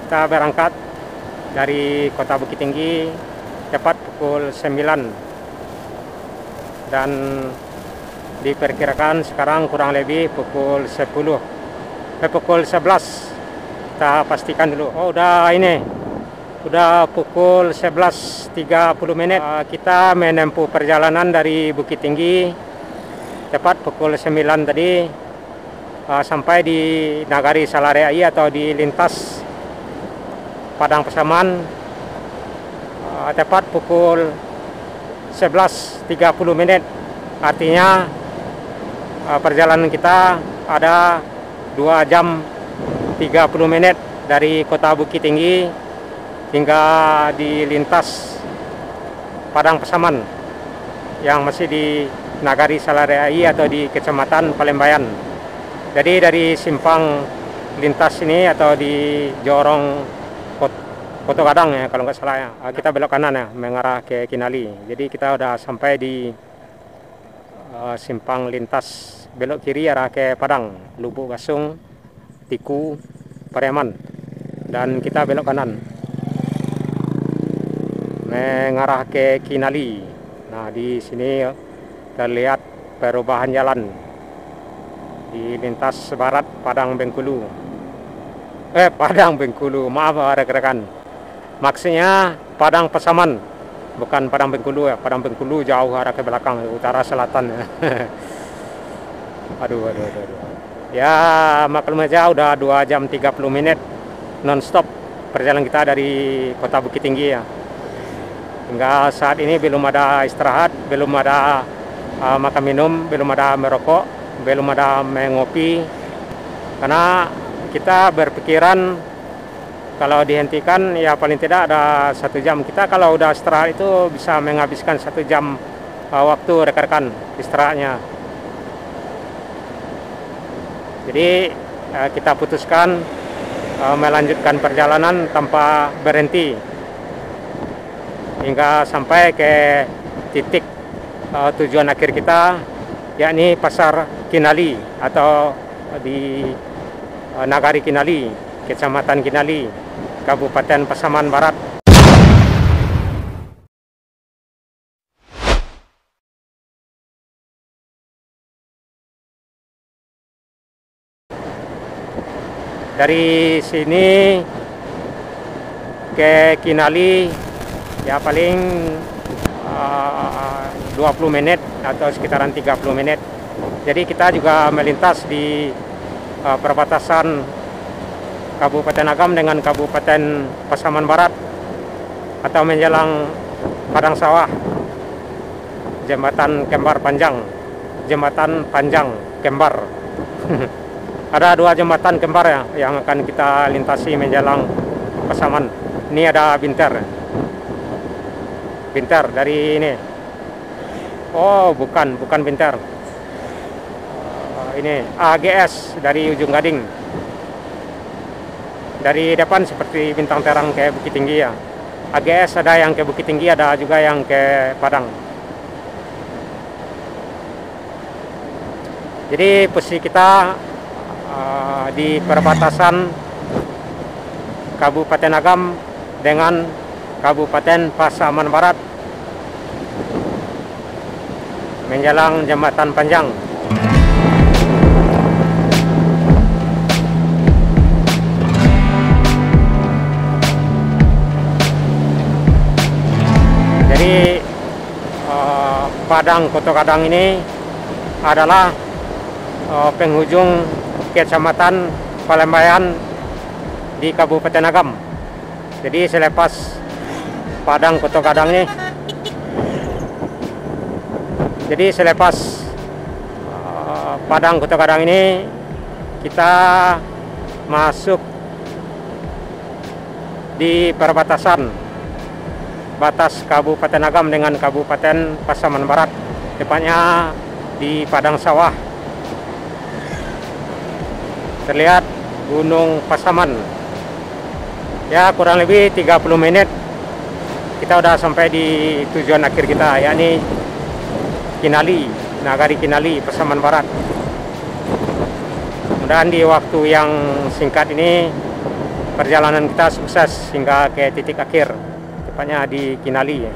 Kita berangkat dari Kota Bukit Tinggi tepat pukul 9 dan diperkirakan sekarang kurang lebih pukul 11. Kita pastikan dulu. Oh, udah pukul 11.30. Kita menempuh perjalanan dari Bukit Tinggi tepat pukul 9 tadi, sampai di Nagari Salareai atau di lintas Padang Pasaman tepat pukul 11.30. Artinya perjalanan kita ada 2 jam 30 menit dari Kota Bukit Tinggi hingga di lintas Padang Pasaman yang masih di Nagari Salareai atau di Kecamatan Palembayan. Jadi dari simpang lintas ini atau di Jorong Koto Kadang ya kalau nggak salah ya, kita belok kanan ya mengarah ke Kinali. Jadi kita udah sampai di simpang lintas belok kiri arah ke Padang, Lubuk Gasung, Tiku, Pariaman, dan kita belok kanan mengarah ke Kinali. Nah, di sini terlihat perubahan jalan di lintas barat Padang Bengkulu. Maaf rekan-rekan. Maksudnya Padang Pasaman, bukan Padang Bengkulu ya. Padang Bengkulu jauh arah ke belakang, utara selatan ya. Aduh. Ya, maklum aja udah 2 jam 30 menit non-stop perjalanan kita dari Kota Bukit Tinggi ya. Hingga saat ini belum ada istirahat, belum ada makan minum, belum ada merokok, belum ada mengopi. Karena kita berpikiran kalau dihentikan ya paling tidak ada 1 jam. Kita kalau udah istirahat itu bisa menghabiskan 1 jam waktu rekan-rekan istirahatnya. Jadi kita putuskan melanjutkan perjalanan tanpa berhenti hingga sampai ke titik tujuan akhir kita, yakni Pasar Kinali atau di Nagari Kinali, Kecamatan Kinali, Kabupaten Pasaman Barat. Dari sini ke Kinali ya paling 20 menit atau sekitaran 30 menit. Jadi kita juga melintas di perbatasan Kabupaten Agam dengan Kabupaten Pasaman Barat atau menjelang Padang Sawah, Jembatan Panjang Kembar. Ada 2 jembatan kembar ya yang akan kita lintasi menjelang Pasaman. Ini ada Binter dari ini. Oh, bukan Binter. Ini AGS dari ujung Gading. Dari depan seperti bintang terang ke Bukit Tinggi ya. AGS ada yang ke Bukit Tinggi, ada juga yang ke Padang. Jadi posisi kita di perbatasan Kabupaten Agam dengan Kabupaten Pasaman Barat menjelang Jembatan Panjang. Jadi Padang Koto Kadang ini adalah penghujung Kecamatan Palembayan di Kabupaten Agam. Jadi selepas Padang Koto Kadang ini, Padang Koto Kadang ini kita masuk di perbatasan batas Kabupaten Agam dengan Kabupaten Pasaman Barat, tepatnya di Padang Sawah. Terlihat Gunung Pasaman. Ya, kurang lebih 30 menit kita udah sampai di tujuan akhir kita, yakni Kinali, Nagari Kinali, Pasaman Barat. Mudah-mudahan di waktu yang singkat ini perjalanan kita sukses hingga ke titik akhir, tepatnya di Kinali.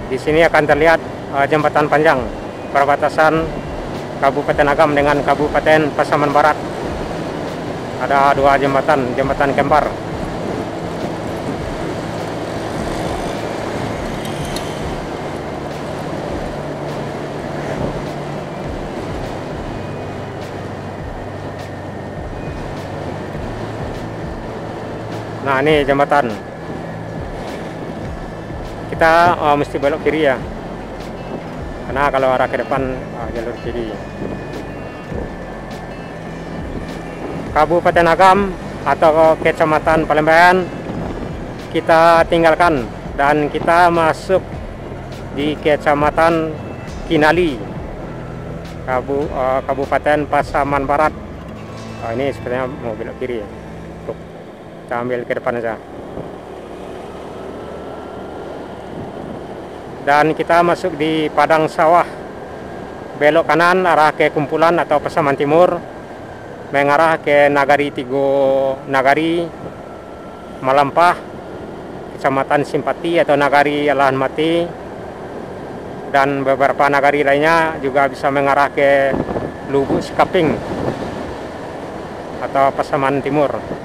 Di sini akan terlihat jembatan panjang perbatasan Kabupaten Agam dengan Kabupaten Pasaman Barat. Ada dua jembatan kembar. Nah, ini jembatan. Kita mesti belok kiri ya, karena kalau arah ke depan jalur kiri. Kabupaten Agam atau Kecamatan Palembayan kita tinggalkan dan kita masuk di Kecamatan Kinali, Kabupaten Pasaman Barat. Ini sepertinya mau belok kiri. Kita ambil ke depan aja. Dan kita masuk di padang sawah. Belok kanan arah ke Kumpulan atau Pasaman Timur, mengarah ke Nagari Tigo Nagari, Malampah, Kecamatan Simpati atau Nagari Alahan Mati, dan beberapa nagari lainnya juga bisa mengarah ke Lubuk Sikaping atau Pasaman Timur.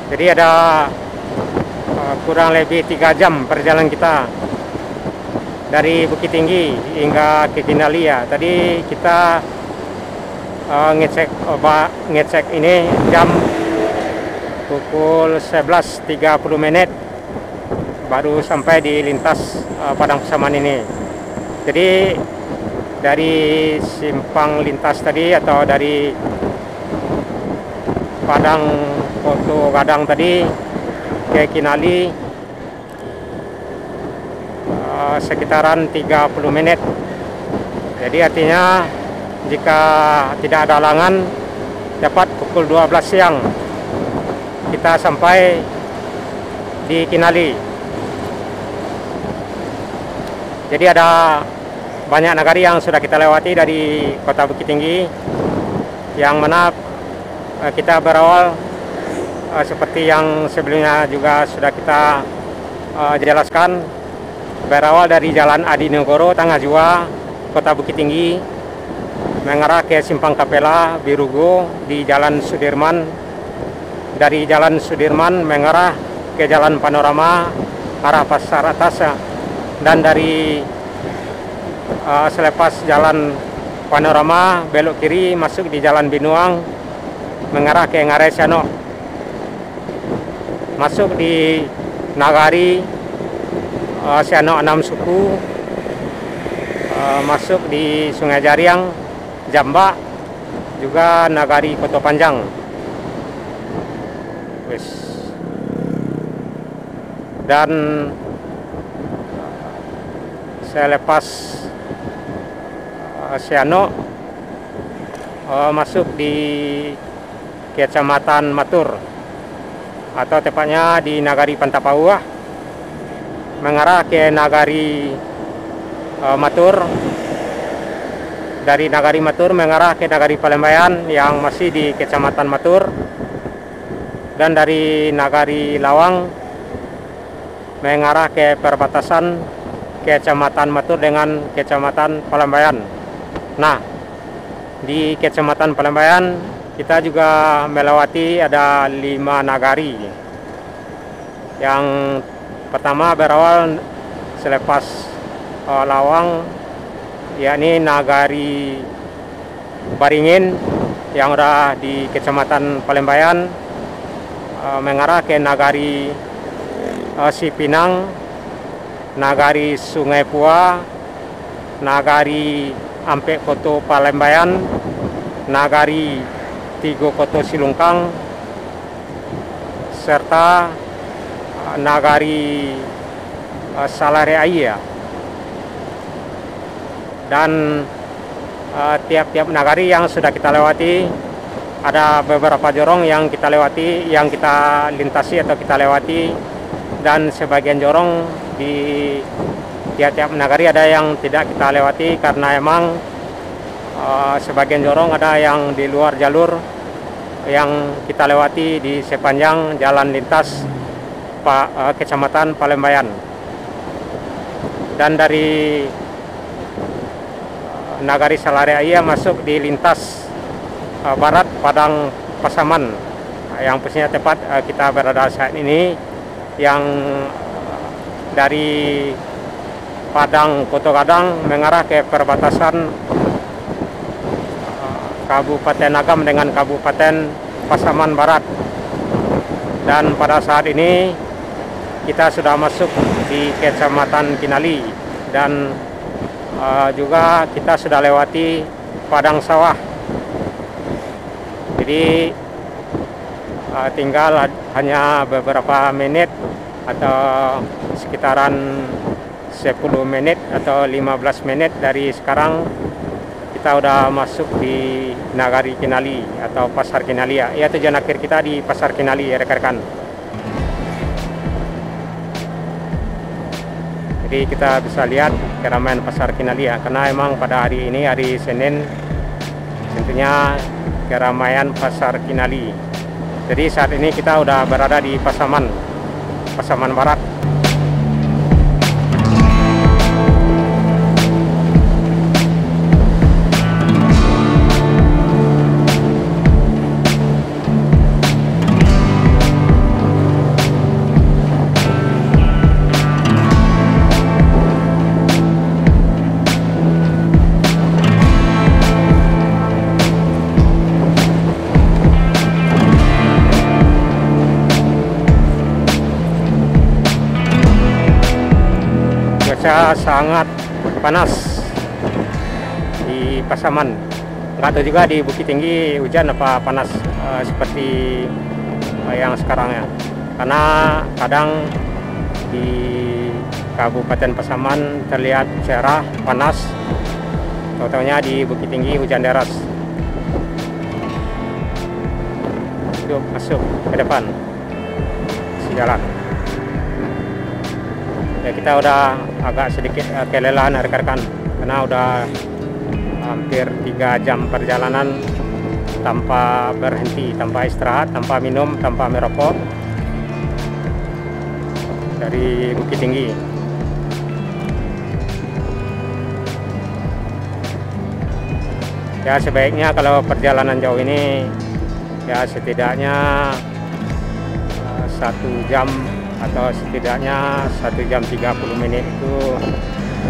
Jadi ada kurang lebih 3 jam perjalanan kita dari Bukit Tinggi hingga ke Kinali ya. Tadi kita ngecek ini jam pukul 11.30 menit baru sampai di lintas Padang Pasaman ini. Jadi dari simpang lintas tadi atau dari Padang Koto Gadang tadi ke Kinali sekitaran 30 menit. Jadi artinya jika tidak ada halangan dapat pukul 12 siang kita sampai di Kinali. Jadi ada banyak nagari yang sudah kita lewati dari kota Bukit Tinggi, yang mana kita berawal seperti yang sebelumnya juga sudah kita jelaskan, berawal dari Jalan Adinegoro Tengah Jua, Kota Bukit Tinggi, mengarah ke Simpang Kapela Birugo di Jalan Sudirman. Dari Jalan Sudirman mengarah ke Jalan Panorama arah Pasar Atas, dan dari selepas Jalan Panorama belok kiri masuk di Jalan Binuang mengarah ke Ngarai Siano, masuk di Nagari Siano 6 Suku, masuk di Sungai Jariang, Jamba, juga Nagari Koto Panjang. Dan selepas Siano masuk di Kecamatan Matur atau tepatnya di Nagari Pantapauah, mengarah ke Nagari Matur. Dari Nagari Matur mengarah ke Nagari Palembayan yang masih di Kecamatan Matur, dan dari Nagari Lawang mengarah ke perbatasan Kecamatan Matur dengan Kecamatan Palembayan. Nah, di Kecamatan Palembayan kita juga melewati ada 5 nagari. Yang pertama berawal selepas Lawang, yakni Nagari Baringin yang ada di Kecamatan Palembayan, mengarah ke Nagari Sipinang, Nagari Sungai Pua, Nagari Ampek Koto Palembayan, Nagari Tigo Koto Silungkang, serta Nagari Salare Aya. Dan tiap-tiap nagari yang sudah kita lewati ada beberapa jorong yang kita lewati, yang kita lintasi atau kita lewati, dan sebagian jorong di tiap-tiap nagari ada yang tidak kita lewati karena emang sebagian jorong ada yang di luar jalur yang kita lewati di sepanjang jalan lintas Kecamatan Palembayan. Dan dari Nagari Salaria masuk di lintas barat Padang Pasaman, yang posisinya tepat kita berada saat ini, yang dari Padang Koto Gadang mengarah ke perbatasan Kabupaten Agam dengan Kabupaten Pasaman Barat. Dan pada saat ini kita sudah masuk di Kecamatan Kinali, dan juga kita sudah lewati padang sawah. Jadi tinggal hanya beberapa menit atau sekitaran 10 menit atau 15 menit dari sekarang kita udah masuk di Nagari Kinali atau Pasar Kinali ya. Ya, tujuan akhir kita di Pasar Kinali ya rekan-rekan. Jadi kita bisa lihat keramaian Pasar Kinali ya, karena emang pada hari ini hari Senin tentunya keramaian Pasar Kinali. Jadi saat ini kita udah berada di Pasaman Barat. Sangat panas di Pasaman. Nggak tahu juga di Bukit Tinggi hujan apa panas seperti yang sekarang ya. Karena kadang di Kabupaten Pasaman terlihat cerah panas, totalnya di Bukit Tinggi hujan deras. Yuk masuk ke depan si jalan. Ya, kita udah agak sedikit kelelahan rekan-rekan karena udah hampir 3 jam perjalanan tanpa berhenti, tanpa istirahat, tanpa minum, tanpa merokok dari Bukit Tinggi. Ya, sebaiknya kalau perjalanan jauh ini ya setidaknya 1 jam atau setidaknya 1 jam 30 menit itu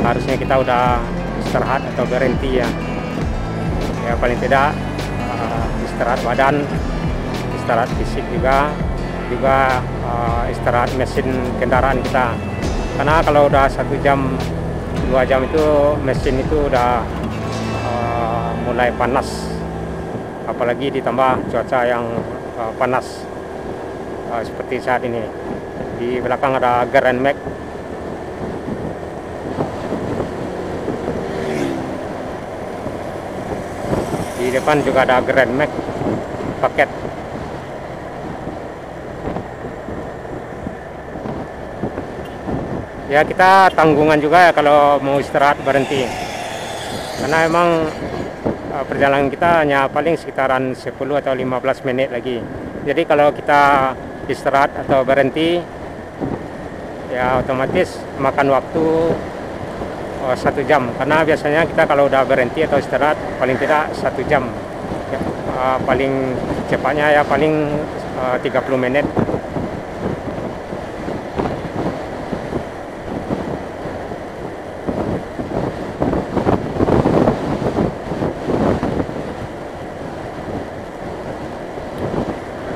harusnya kita udah istirahat atau berhenti ya. Ya paling tidak istirahat badan, istirahat fisik juga istirahat mesin kendaraan kita. Karena kalau udah 1 jam 2 jam itu mesin itu udah mulai panas, apalagi ditambah cuaca yang panas seperti saat ini. Di belakang ada Grand Max. Di depan juga ada Grand Max paket. Ya kita tanggungan juga ya kalau mau istirahat berhenti. Karena emang perjalanan kita hanya paling sekitaran 10 atau 15 menit lagi. Jadi kalau kita istirahat atau berhenti ya otomatis makan waktu 1 jam, karena biasanya kita kalau udah berhenti atau istirahat paling tidak 1 jam ya, paling cepatnya ya paling 30 menit.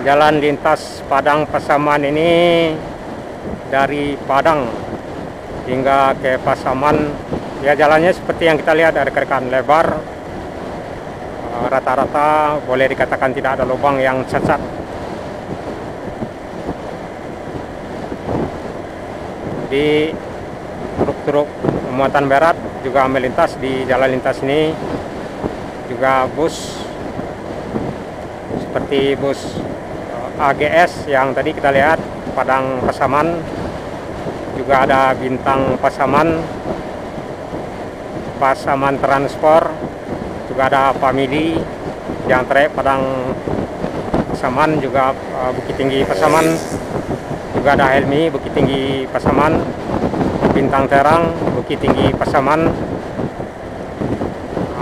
Jalan lintas Padang Pasaman ini dari Padang hingga ke Pasaman ya, jalannya seperti yang kita lihat rekan-rekan, lebar, rata-rata boleh dikatakan tidak ada lubang yang cacat. Jadi truk-truk muatan berat juga melintas di jalan lintas ini, juga bus seperti bus AGS yang tadi kita lihat, Padang Pasaman, juga ada Bintang Pasaman, Pasaman Transport, juga ada Family yang trayek Padang Pasaman, juga Bukit Tinggi Pasaman, juga ada Helmi Bukit Tinggi Pasaman, Bintang Terang Bukit Tinggi Pasaman,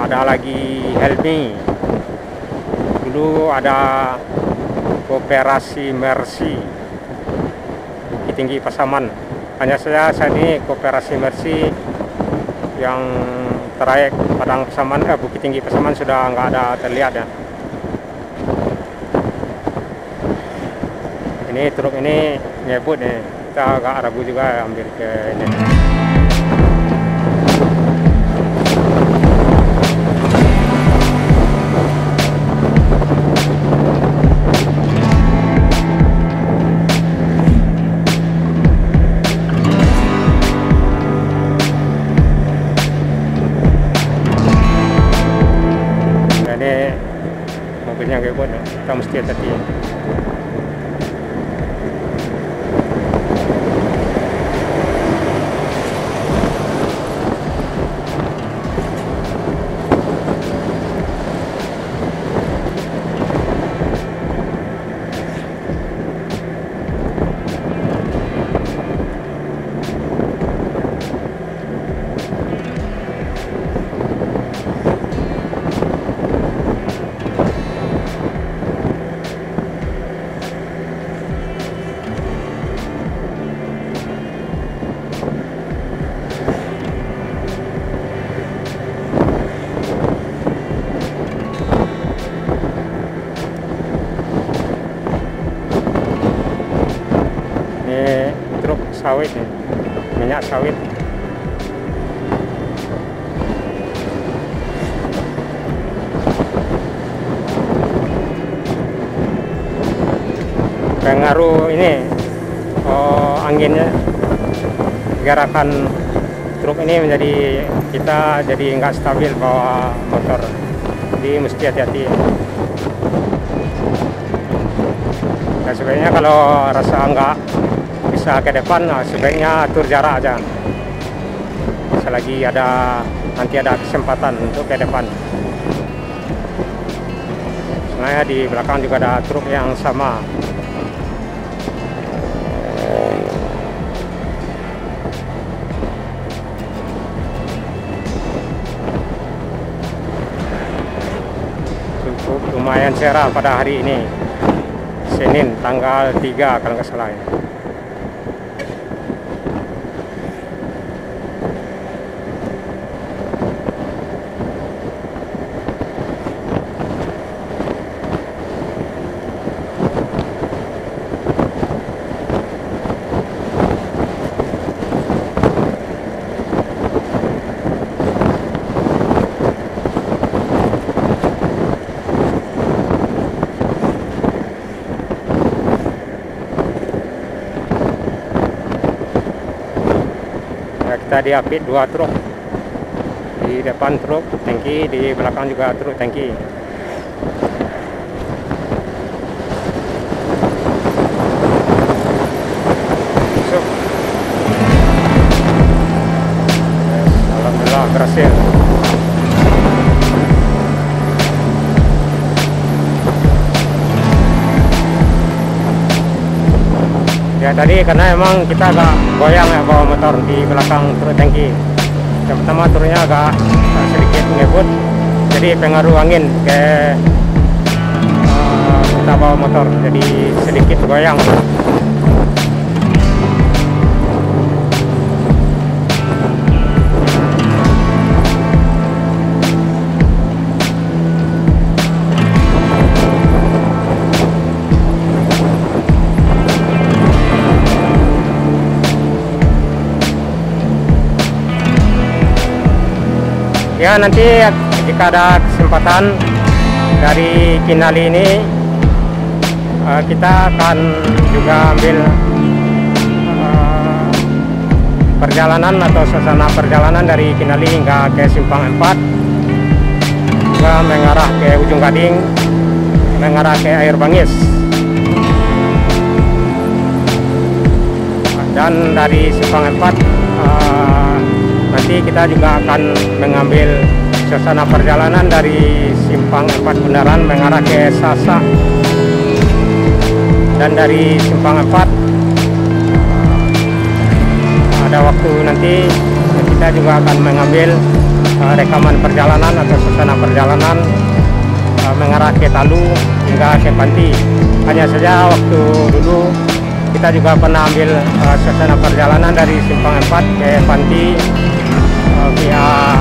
ada lagi Helmi. Dulu ada Koperasi Mercy Bukit Tinggi Pasaman. Hanya saja saat ini Koperasi Mercy yang trayek Padang Pasaman, Bukit Tinggi Pasaman sudah nggak ada terlihat ya. Ini truk ini ngebut nih, kita agak ragu juga ambil ke ini. Ini mobilnya ngebut nih, kita mesti hati-hati. Truk sawit nih, minyak sawit. Pengaruh ini anginnya, gerakan truk ini menjadi kita jadi nggak stabil bawa motor, jadi mesti hati-hati. Nah, sebaiknya kalau rasa nggak bisa ke depan, sebaiknya atur jarak aja selagi nanti ada kesempatan untuk ke depan. Sebenarnya di belakang juga ada truk yang sama. Cukup lumayan cerah pada hari ini, Senin tanggal 3 kalau nggak salah ya. Kita diapit 2 truk, di depan truk tangki, di belakang juga truk tangki. Alhamdulillah berhasil. Ya tadi karena emang kita agak goyang ya bawa motor di belakang truk tangki. Yang pertama truknya agak sedikit ngebut, jadi pengaruh angin ke kita bawa motor, jadi sedikit goyang. Ya nanti jika ada kesempatan dari Kinali ini kita akan juga ambil perjalanan atau suasana perjalanan dari Kinali hingga ke Simpang 4, juga mengarah ke Ujung Gading, mengarah ke Air Bangis. Dan dari Simpang 4 nanti kita juga akan mengambil suasana perjalanan dari Simpang 4 Bundaran mengarah ke Sasak. Dan dari Simpang 4 ada waktu nanti kita juga akan mengambil rekaman perjalanan atau suasana perjalanan mengarah ke Talu hingga ke Panti. Hanya saja waktu dulu kita juga pernah ambil suasana perjalanan dari Simpang 4 ke Panti via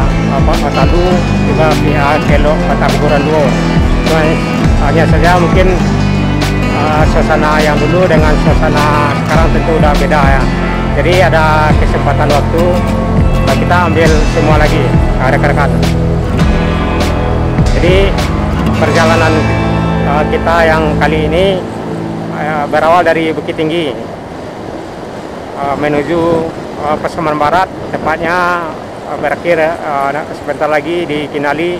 Talu, juga via Kelok Petamburan Duo. Hanya saja mungkin suasana yang dulu dengan suasana sekarang tentu udah beda ya. Jadi ada kesempatan waktu kita ambil semua lagi rekan-rekan. Jadi perjalanan kita yang kali ini berawal dari Bukit Tinggi menuju Pasaman Barat, tepatnya berakhir sebentar lagi di Kinali